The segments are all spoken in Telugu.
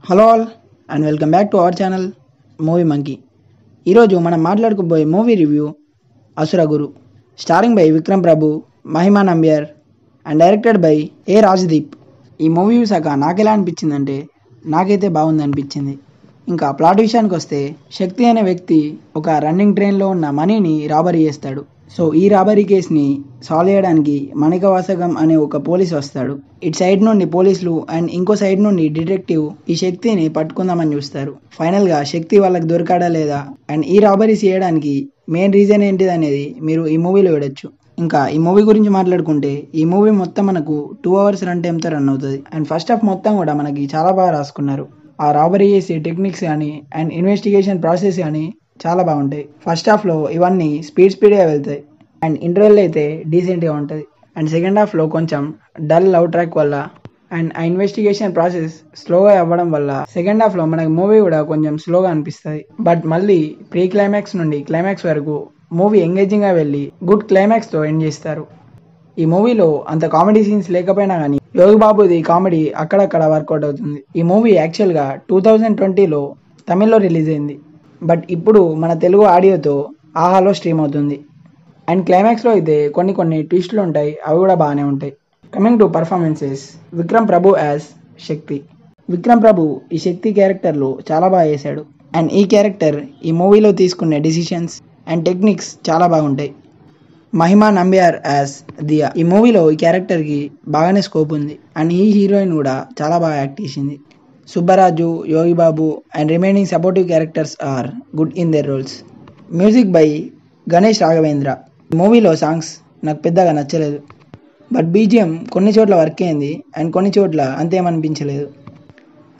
Hello all and welcome back to our channel movie monkey. ఈరోజు మనం మాట్లాడుకోబోయే movie review Asuraguru, starring by Vikram Prabhu, Mahima Nambiar and directed by A Rajdeep. ఈ మూవీ చూసాక నాకెలా అనిపించిందంటే నాకైతే బాగుంది అనిపించింది. ఇంకా ప్లాట్ విషయానికి వస్తే, శక్తి అనే వ్యక్తి ఒక రన్నింగ్ ట్రైన్లో ఉన్న మనీని రాబరీ చేస్తాడు. సో ఈ రాబరీ కేసుని సాల్వ్ చేయడానికి మణికవాసకం అనే ఒక పోలీస్ వస్తాడు. ఇటు సైడ్ నుండి పోలీసులు అండ్ ఇంకో సైడ్ నుండి డిటెక్టివ్ ఈ శక్తిని పట్టుకుందామని చూస్తారు. ఫైనల్ గా శక్తి వాళ్ళకి దొరకాడా లేదా అండ్ ఈ రాబరీస్ చేయడానికి మెయిన్ రీజన్ ఏంటిది అనేది మీరు ఈ మూవీలో చూడొచ్చు. ఇంకా ఈ మూవీ గురించి మాట్లాడుకుంటే, ఈ మూవీ మొత్తం మనకు 2 hours రన్ టైంతో రన్ అవుతుంది. అండ్ ఫస్ట్ హాఫ్ మొత్తం కూడా మనకి చాలా బాగా రాసుకున్నారు. ఆ రాబరీ చేసే టెక్నిక్స్ కానీ అండ్ ఇన్వెస్టిగేషన్ ప్రాసెస్ కానీ చాలా బాగుంటాయి. ఫస్ట్ హాఫ్లో ఇవన్నీ స్పీడ్గా వెళ్తాయి అండ్ ఇంటర్వెల్ అయితే డీసెంట్గా ఉంటుంది. అండ్ సెకండ్ హాఫ్లో కొంచెం డల్ లవ్ ట్రాక్ వల్ల అండ్ ఆ ఇన్వెస్టిగేషన్ ప్రాసెస్ స్లోగా అవ్వడం వల్ల సెకండ్ హాఫ్లో మనకి మూవీ కూడా కొంచెం స్లోగా అనిపిస్తుంది. బట్ మళ్ళీ ప్రీ క్లైమాక్స్ నుండి క్లైమాక్స్ వరకు మూవీ ఎంగేజింగ్గా వెళ్ళి గుడ్ క్లైమాక్స్తో ఎండ్ చేస్తారు. ఈ మూవీలో అంత కామెడీ సీన్స్ లేకపోయినా కానీ యోగి బాబుది కామెడీ అక్కడక్కడ వర్కౌట్ అవుతుంది. ఈ మూవీ యాక్చువల్గా 2020లో తమిళ్లో రిలీజ్ అయింది. బట్ ఇప్పుడు మన తెలుగు ఆడియోతో ఆహాలో స్ట్రీమ్ అవుతుంది. అండ్ క్లైమాక్స్లో అయితే కొన్ని ట్విస్టులు ఉంటాయి, అవి కూడా బాగానే ఉంటాయి. Coming to performances, Vikram Prabhu as Shakti. Vikram Prabhu ఈ శక్తి క్యారెక్టర్లో చాలా బాగా చేశాడు. అండ్ ఈ క్యారెక్టర్ ఈ మూవీలో తీసుకునే డిసిషన్స్ అండ్ టెక్నిక్స్ చాలా బాగుంటాయి. మహిమా నంబియార్ యాజ్ దియా. ఈ మూవీలో ఈ క్యారెక్టర్కి బాగానే స్కోప్ ఉంది. అండ్ ఈ హీరోయిన్ కూడా చాలా బాగా యాక్ట్ చేసింది. Subbaraju, Yogi Babu and remaining supportive characters are good in their roles. Music by Ganesh Raghavendra. మూవీలో సాంగ్స్ నాకు పెద్దగా నచ్చలేదు. బట్ బీజిఎం కొన్ని చోట్ల వర్క్ అయింది అండ్ కొన్ని చోట్ల అంతేమనిపించలేదు.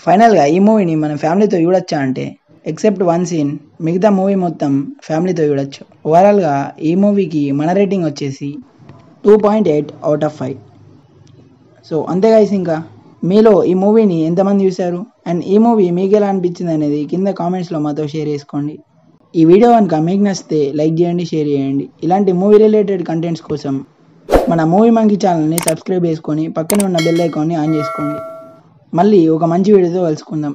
ఫైనల్గా ఈ మూవీని మనం ఫ్యామిలీతో చూడొచ్చా అంటే, ఎక్సెప్ట్ వన్ సీన్, మిగతా మూవీ మొత్తం ఫ్యామిలీతో చూడొచ్చు. ఓవరాల్గా ఈ మూవీకి మన రేటింగ్ వచ్చేసి 2.8 out of 5. సో అంతే గైస్, ఇంకా మీలో ఈ మూవీని ఎంతమంది చూశారు అండ్ ఈ మూవీ మీకు ఎలా అనిపించింది అనేది కింద కామెంట్స్లో మాతో షేర్ చేసుకోండి. ఈ వీడియో కనుక మీకు నచ్చితే లైక్ చేయండి, షేర్ చేయండి. ఇలాంటి మూవీ రిలేటెడ్ కంటెంట్స్ కోసం మన మూవీ మంకీ ఛానల్ని సబ్స్క్రైబ్ చేసుకొని పక్కనే ఉన్న బెల్ ఐకాన్ని ఆన్ చేసుకోండి. మళ్ళీ ఒక మంచి వీడియోతో కలుసుకుందాం.